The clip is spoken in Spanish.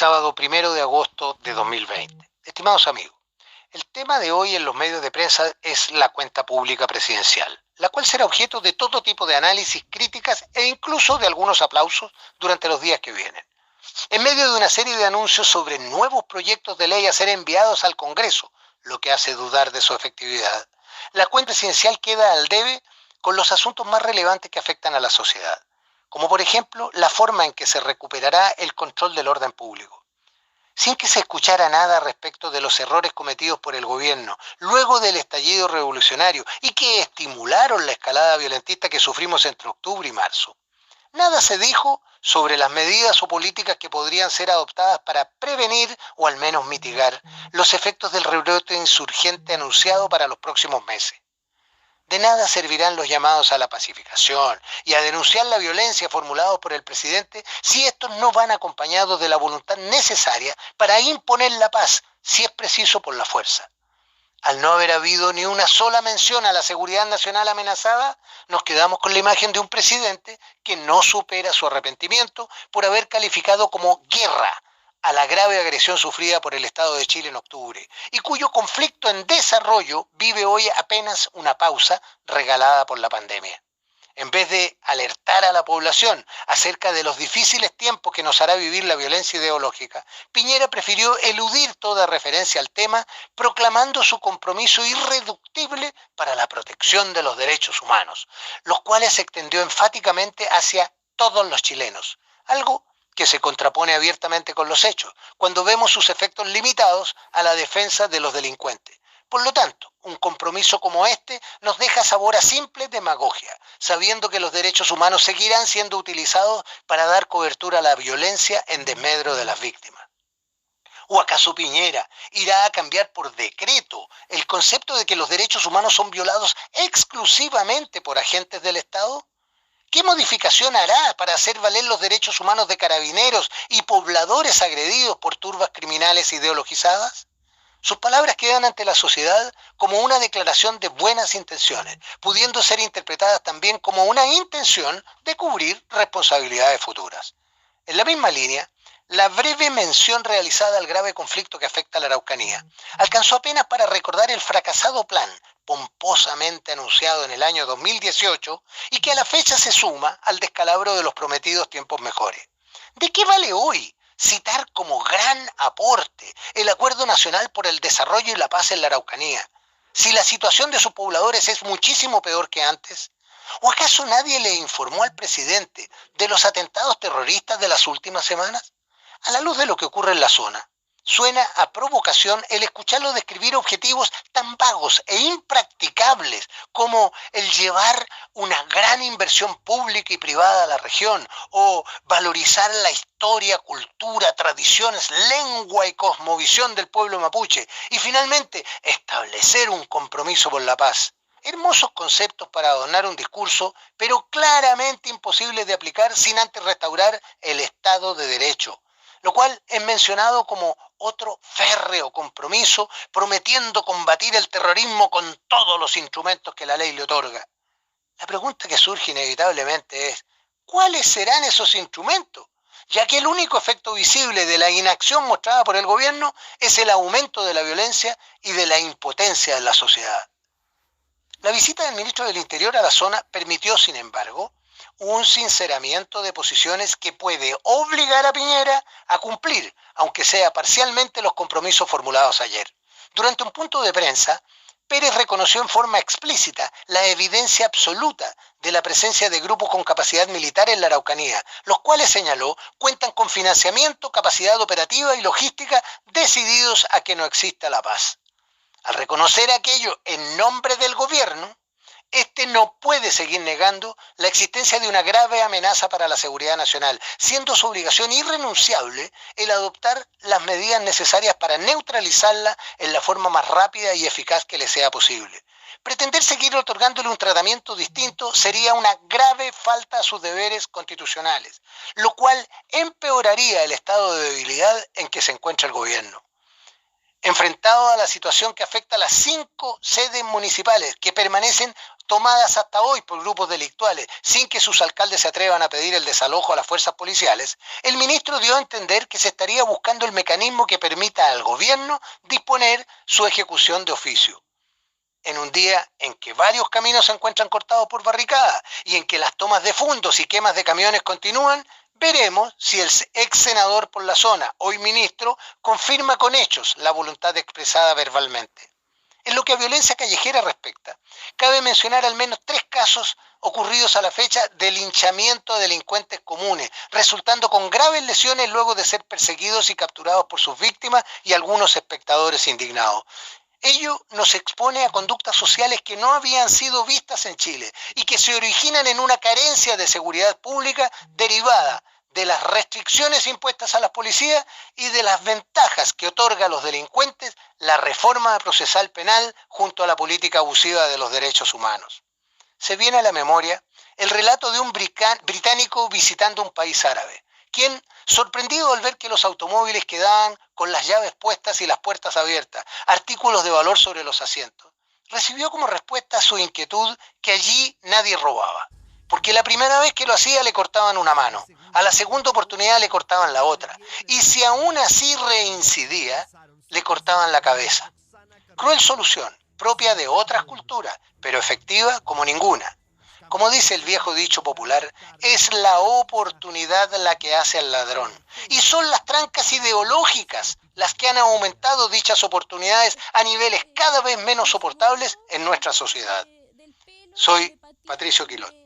sábado 1 de agosto de 2020. Estimados amigos, el tema de hoy en los medios de prensa es la cuenta pública presidencial, la cual será objeto de todo tipo de análisis, críticas e incluso de algunos aplausos durante los días que vienen. En medio de una serie de anuncios sobre nuevos proyectos de ley a ser enviados al Congreso, lo que hace dudar de su efectividad, la cuenta presidencial queda al debe con los asuntos más relevantes que afectan a la sociedad, como por ejemplo la forma en que se recuperará el control del orden público. Sin que se escuchara nada respecto de los errores cometidos por el gobierno luego del estallido revolucionario y que estimularon la escalada violentista que sufrimos entre octubre y marzo. Nada se dijo sobre las medidas o políticas que podrían ser adoptadas para prevenir o al menos mitigar los efectos del rebrote insurgente anunciado para los próximos meses. De nada servirán los llamados a la pacificación y a denunciar la violencia formulados por el presidente si estos no van acompañados de la voluntad necesaria para imponer la paz, si es preciso por la fuerza. Al no haber habido ni una sola mención a la seguridad nacional amenazada, nos quedamos con la imagen de un presidente que no supera su arrepentimiento por haber calificado como guerra a la grave agresión sufrida por el Estado de Chile en octubre, y cuyo conflicto en desarrollo vive hoy apenas una pausa regalada por la pandemia. En vez de alertar a la población acerca de los difíciles tiempos que nos hará vivir la violencia ideológica, Piñera prefirió eludir toda referencia al tema, proclamando su compromiso irreductible para la protección de los derechos humanos, los cuales se extendió enfáticamente hacia todos los chilenos, algo que se contrapone abiertamente con los hechos, cuando vemos sus efectos limitados a la defensa de los delincuentes. Por lo tanto, un compromiso como este nos deja sabor a simple demagogia, sabiendo que los derechos humanos seguirán siendo utilizados para dar cobertura a la violencia en desmedro de las víctimas. ¿O acaso Piñera irá a cambiar por decreto el concepto de que los derechos humanos son violados exclusivamente por agentes del Estado? ¿Qué modificación hará para hacer valer los derechos humanos de carabineros y pobladores agredidos por turbas criminales ideologizadas? Sus palabras quedan ante la sociedad como una declaración de buenas intenciones, pudiendo ser interpretadas también como una intención de cubrir responsabilidades futuras. En la misma línea, la breve mención realizada al grave conflicto que afecta a la Araucanía alcanzó apenas para recordar el fracasado plan pomposamente anunciado en el año 2018 y que a la fecha se suma al descalabro de los prometidos tiempos mejores. ¿De qué vale hoy citar como gran aporte el Acuerdo Nacional por el Desarrollo y la Paz en la Araucanía, si la situación de sus pobladores es muchísimo peor que antes? ¿O acaso nadie le informó al presidente de los atentados terroristas de las últimas semanas? A la luz de lo que ocurre en la zona, suena a provocación el escucharlo describir objetivos tan vagos e impracticables como el llevar una gran inversión pública y privada a la región o valorizar la historia, cultura, tradiciones, lengua y cosmovisión del pueblo mapuche y finalmente establecer un compromiso por la paz. Hermosos conceptos para adornar un discurso, pero claramente imposibles de aplicar sin antes restaurar el Estado de Derecho, lo cual es mencionado como otro férreo compromiso, prometiendo combatir el terrorismo con todos los instrumentos que la ley le otorga. La pregunta que surge inevitablemente es, ¿cuáles serán esos instrumentos? Ya que el único efecto visible de la inacción mostrada por el gobierno es el aumento de la violencia y de la impotencia en la sociedad. La visita del ministro del Interior a la zona permitió, sin embargo, un sinceramiento de posiciones que puede obligar a Piñera a cumplir, aunque sea parcialmente, los compromisos formulados ayer. Durante un punto de prensa, Pérez reconoció en forma explícita la evidencia absoluta de la presencia de grupos con capacidad militar en la Araucanía, los cuales, señaló, cuentan con financiamiento, capacidad operativa y logística decididos a que no exista la paz. Al reconocer aquello en nombre del gobierno, este no puede seguir negando la existencia de una grave amenaza para la seguridad nacional, siendo su obligación irrenunciable el adoptar las medidas necesarias para neutralizarla en la forma más rápida y eficaz que le sea posible. Pretender seguir otorgándole un tratamiento distinto sería una grave falta a sus deberes constitucionales, lo cual empeoraría el estado de debilidad en que se encuentra el gobierno. Enfrentado a la situación que afecta a las 5 sedes municipales que permanecen tomadas hasta hoy por grupos delictuales, sin que sus alcaldes se atrevan a pedir el desalojo a las fuerzas policiales, el ministro dio a entender que se estaría buscando el mecanismo que permita al gobierno disponer su ejecución de oficio. En un día en que varios caminos se encuentran cortados por barricadas y en que las tomas de fondos y quemas de camiones continúan, veremos si el ex senador por la zona, hoy ministro, confirma con hechos la voluntad expresada verbalmente. En lo que a violencia callejera respecta, cabe mencionar al menos 3 casos ocurridos a la fecha de linchamiento de delincuentes comunes, resultando con graves lesiones luego de ser perseguidos y capturados por sus víctimas y algunos espectadores indignados. Ello nos expone a conductas sociales que no habían sido vistas en Chile y que se originan en una carencia de seguridad pública derivada de las restricciones impuestas a las policías y de las ventajas que otorga a los delincuentes la reforma procesal penal junto a la política abusiva de los derechos humanos. Se viene a la memoria el relato de un británico visitando un país árabe, quien, sorprendido al ver que los automóviles quedaban con las llaves puestas y las puertas abiertas, artículos de valor sobre los asientos, recibió como respuesta a su inquietud que allí nadie robaba, porque la primera vez que lo hacía le cortaban una mano, a la segunda oportunidad le cortaban la otra, y si aún así reincidía, le cortaban la cabeza. Cruel solución, propia de otras culturas, pero efectiva como ninguna. Como dice el viejo dicho popular, es la oportunidad la que hace al ladrón. Y son las trancas ideológicas las que han aumentado dichas oportunidades a niveles cada vez menos soportables en nuestra sociedad. Soy Patricio Quilot.